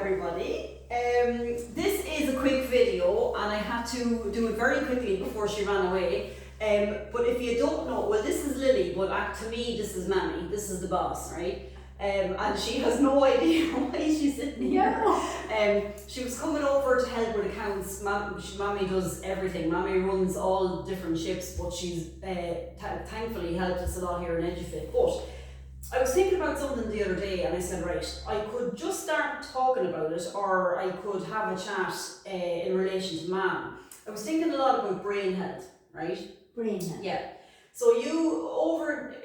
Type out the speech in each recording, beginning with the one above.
everybody. This is a quick video and I had to do it very quickly before she ran away. But if you don't know, well, this is Lily, but to me this is Mammy, this is the boss, right? And she has no idea why she's sitting here. She was coming over to help with accounts. Mammy does everything. Mammy runs all different ships, but she's thankfully helped us a lot here in Edufit. But I was thinking about something the other day and I said, right, I could just start talking about it, or I could have a chat in relation to Mam. I was thinking a lot about brain health, right? Brain health. Yeah. So you, over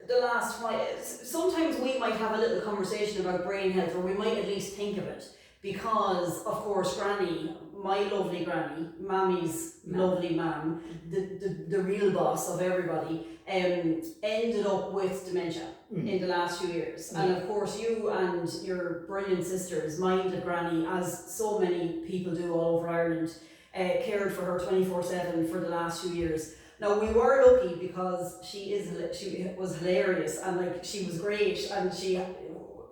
the last while, sometimes we might have a little conversation about brain health, or we might at least think of it, because of course Granny, my lovely Granny, Mammy's lovely Mam, the real boss of everybody, ended up with dementia in the last few years. And of course you and your brilliant sisters minded Granny, as so many people do all over Ireland, cared for her 24/7 for the last few years. Now we were lucky because she was hilarious and like she was great and she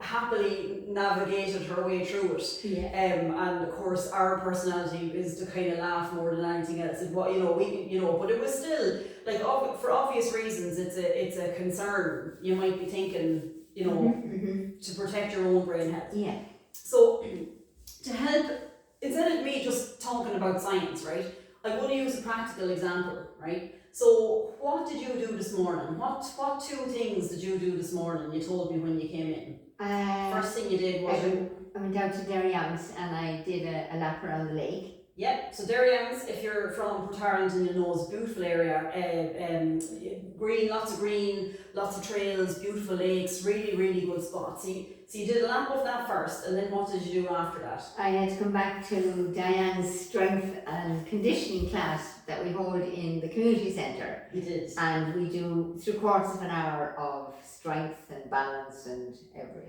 happily navigated her way through it. And of course our personality is to kind of laugh more than anything else. And what but it was still like for obvious reasons. It's a concern. You might be thinking, to protect your own brain health. Yeah. So to help, instead of me just talking about science, right? I'm going to use a practical example, right? So what did you do this morning? What two things did you do this morning? You told me when you came in. First thing you did was I went down to Derryams and I did a lap around the lake. Yep, so Derryams, if you're from Portarlington, you know, it's a beautiful area. Green, lots of trails, beautiful lakes, really, really good spots. So you did a lap of that first, and then what did you do after that? I had to come back to Diane's strength and conditioning class that we hold in the community centre. You did. And we do 3/4 of an hour of strength and balance and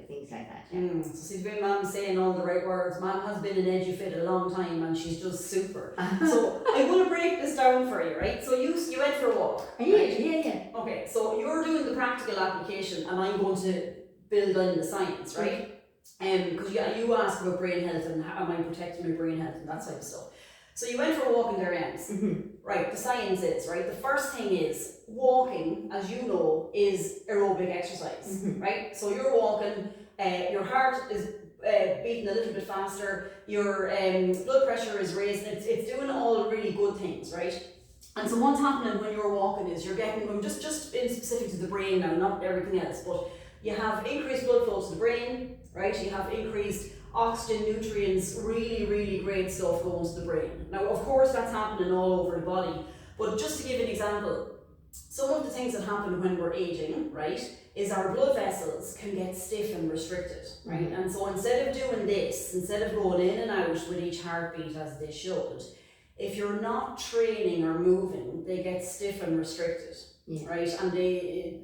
things like that. Yeah. So see, the way Mam's saying all the right words. Mam has been in Edufit a long time and she's just super. So I'm going to break this down for you, right? So you went for a walk, right? Yeah. Okay, so you're doing the practical application and I'm going to build on the science, right? Because you asked about brain health and how am I protecting my brain health and that type of stuff. So you went for a walk in Derryams. Right, the science is, right? The first thing is, walking, as you know, is aerobic exercise, right? So you're walking, your heart is beating a little bit faster, your blood pressure is raised, it's doing all really good things, right? And so what's happening when you're walking is you're getting, just in specific to the brain now, not everything else, but you have increased blood flow to the brain, right? You have increased oxygen, nutrients, really, really great stuff going to the brain. Now, of course, that's happening all over the body, but just to give an example, some of the things that happen when we're aging, right, is our blood vessels can get stiff and restricted, right? And so instead of doing this, instead of going in and out with each heartbeat as they should, if you're not training or moving, they get stiff and restricted. Right, and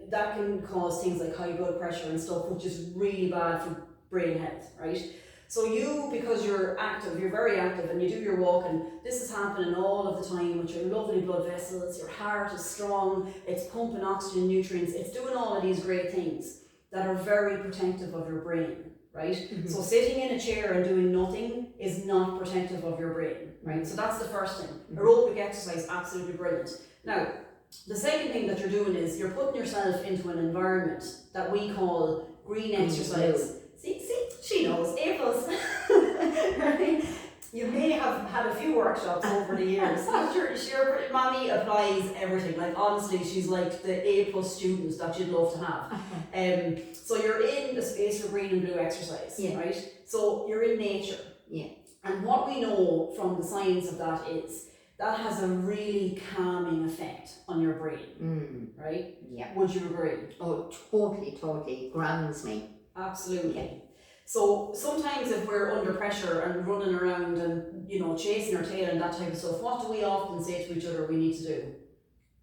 that can cause things like high blood pressure and stuff, which is really bad for brain health, right? So you, because you're active, you're very active and you do your walking, this is happening all of the time with your lovely blood vessels, your heart is strong, it's pumping oxygen, nutrients, it's doing all of these great things that are very protective of your brain, right? So sitting in a chair and doing nothing is not protective of your brain, right? So that's the first thing. Aerobic exercise, absolutely brilliant. Now, the second thing that you're doing is you're putting yourself into an environment that we call green exercise. See, she knows, April's. You may have had a few workshops over the years. Sure, Mommy applies everything. Like honestly, she's like the A+ student that you'd love to have. So you're in the space for green and blue exercise, right? So you're in nature. And what we know from the science of that is that has a really calming effect on your brain, right? Would you agree? Oh, totally grounds me. Absolutely. So sometimes if we're under pressure and running around and chasing our tail and that type of stuff, what do we often say to each other we need to do?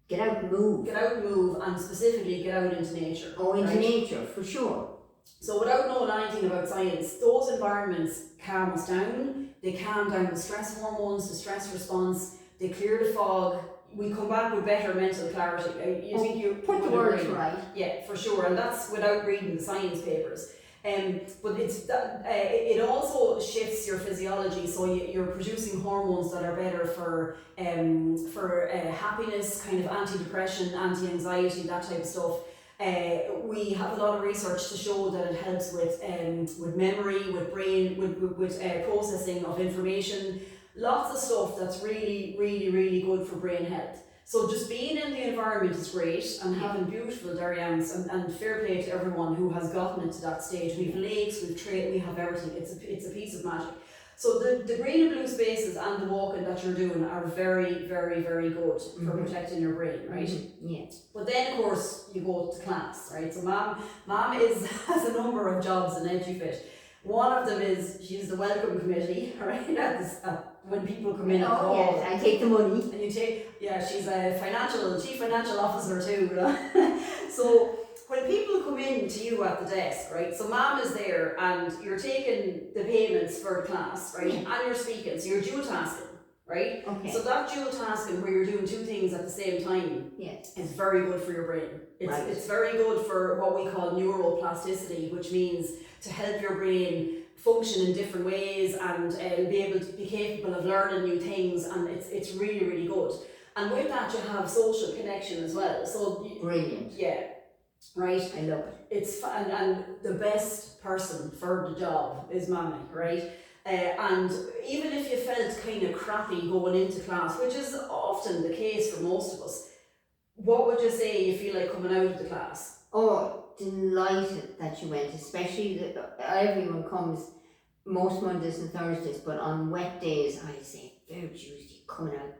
Get out and move. Get out and move, and specifically get out into nature. Oh, into nature, for sure. So without knowing anything about science, those environments calm us down. They calm down the stress hormones, the stress response. They clear the fog. We come back with better mental clarity. You think you put the words right? Yeah, for sure, and that's without reading the science papers. But it's it also shifts your physiology. So you're producing hormones that are better for happiness, kind of anti-depression, anti-anxiety, that type of stuff. We have a lot of research to show that it helps with memory, with brain, with processing of information. Lots of stuff that's really, really, really good for brain health. So just being in the environment is great, and having beautiful dairyans, and fair play to everyone who has gotten into that stage. We've lakes, we have everything. It's a piece of magic. So the green and blue spaces and the walking that you're doing are very, very, very good for protecting your brain, right? Yeah. But then of course you go to class, right? So mom has a number of jobs in Edufit. One of them is she's the welcome committee, right? When people come in. Oh yes, I take the money. And you take, she's a chief financial officer too. So when people come in to you at the desk, right? So mom is there and you're taking the payments for the class, right? And you're speaking, so you're dual tasking, right? Okay. So that dual tasking where you're doing two things at the same time is very good for your brain. It's very good for what we call neuroplasticity, which means to help your brain function in different ways and be able to be capable of learning new things, and it's really, really good. And with that you have social connection as well. So brilliant. Yeah. Right? I love it. It's fun, and the best person for the job is mommy, right? And even if you felt kind of crappy going into class, which is often the case for most of us, what would you say you feel like coming out of the class? Oh, delighted that you went, especially that everyone comes most Mondays and Thursdays, but on wet days I say very Tuesday coming out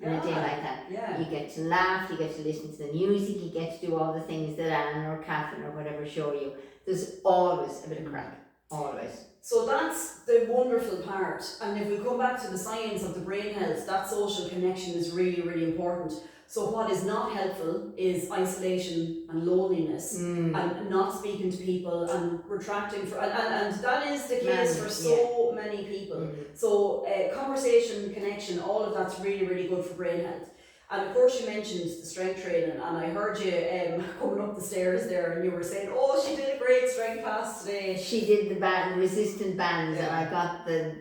on a day like that. Yeah. You get to laugh, you get to listen to the music, you get to do all the things that Anne or Catherine or whatever show you. There's always a bit of crack, always. So that's the wonderful part. And if we go back to the science of the brain health, that social connection is really, really important. So what is not helpful is isolation and loneliness and not speaking to people and retracting and that is the case for so many people. So conversation, connection, all of that's really, really good for brain health. And of course you mentioned the strength training, and I heard you coming up the stairs there and you were saying, oh, she did a great strength class today. She did the resistant bands and I got the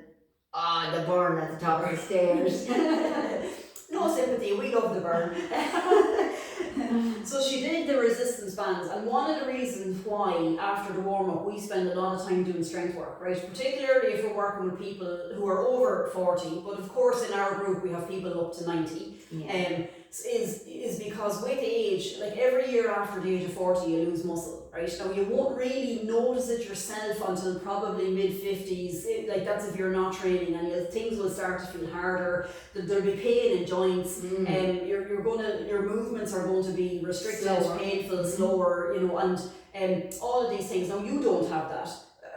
burn at the top of the stairs. No sympathy, we love the burn. So she did the resistance bands, and one of the reasons why after the warm-up we spend a lot of time doing strength work, right? Particularly if we're working with people who are over 40, but of course in our group we have people up to 90. Is because with age, like every year after the age of 40 you lose muscle, right? Now you won't really notice it yourself until probably mid-50s, like that's if you're not training, and things will start to feel harder, there'll be pain in joints, and your movements are going to be restricted, slower. Painful, slower, and all of these things. Now you don't have that.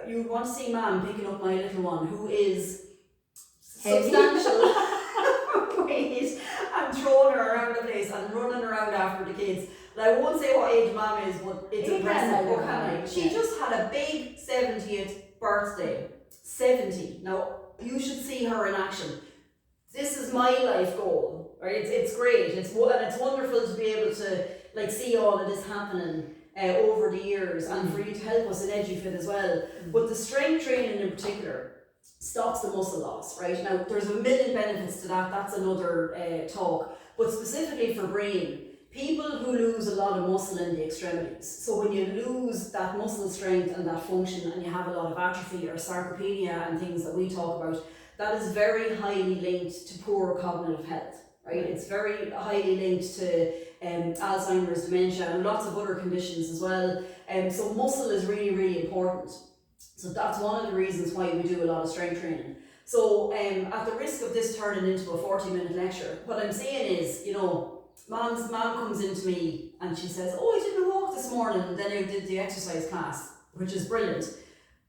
You want to see mom picking up my little one who is substantial weight and throwing her around the place and running around after the kids. And I won't say what age mom is, but it's impressive. She just had a big 70th birthday. 70. Now you should see her in action. This is my life goal, right? It's great. It's wonderful to be able to see all of this happening over the years, and for you to help us in Edufit as well. But the strength training in particular stops the muscle loss, right? Now there's a million benefits to that, that's another talk, but specifically for brain, people who lose a lot of muscle in the extremities, so when you lose that muscle strength and that function and you have a lot of atrophy or sarcopenia and things that we talk about, that is very highly linked to poor cognitive health, right? It's very highly linked to Alzheimer's, dementia, and lots of other conditions as well. So muscle is really, really important. So that's one of the reasons why we do a lot of strength training. So at the risk of this turning into a 40-minute lecture, what I'm saying is, mom comes into me and she says, oh, I did a walk this morning and then I did the exercise class, which is brilliant,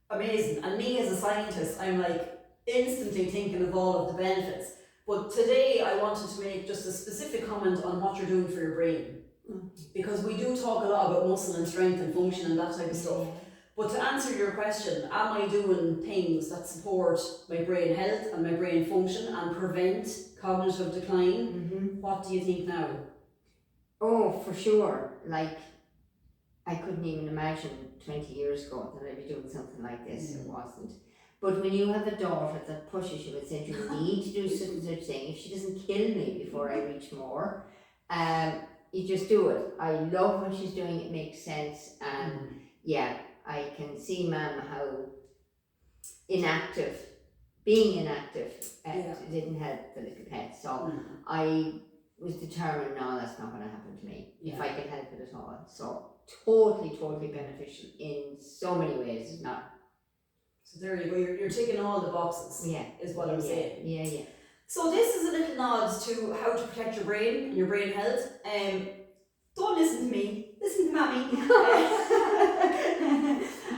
amazing. And me as a scientist, I'm like instantly thinking of all of the benefits. But today I wanted to make just a specific comment on what you're doing for your brain. Because we do talk a lot about muscle and strength and function and that type of stuff. But to answer your question, am I doing things that support my brain health and my brain function and prevent cognitive decline? What do you think now? Oh, for sure. I couldn't even imagine 20 years ago that I'd be doing something like this. It wasn't. But when you have a daughter that pushes you and says you need to do such and such thing, if she doesn't kill me before I reach more, you just do it. I love what she's doing, it makes sense, and yeah, I can see Mum how being inactive didn't help the little pet. So I was determined, no, that's not going to happen to me if I can help it at all. So totally beneficial in so many ways. So there you go, you're ticking all the boxes, is what I'm saying. Yeah. So this is a little nod to how to protect your brain and your brain health. Don't listen to me, listen to Mammy.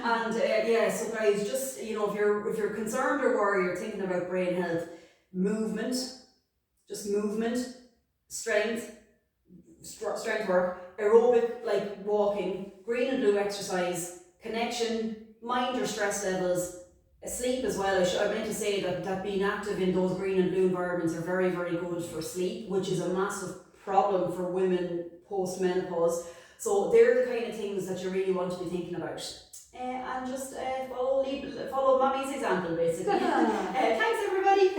And so guys, just, you know, if you're concerned or worried, you're thinking about brain health, movement, strength work, aerobic like walking, green and blue exercise, connection, mind your stress levels, sleep as well. I meant to say that being active in those green and blue environments are very, very good for sleep, which is a massive problem for women post-menopause. So they're the kind of things that you really want to be thinking about. And just follow Mommy's example, basically. Thanks everybody.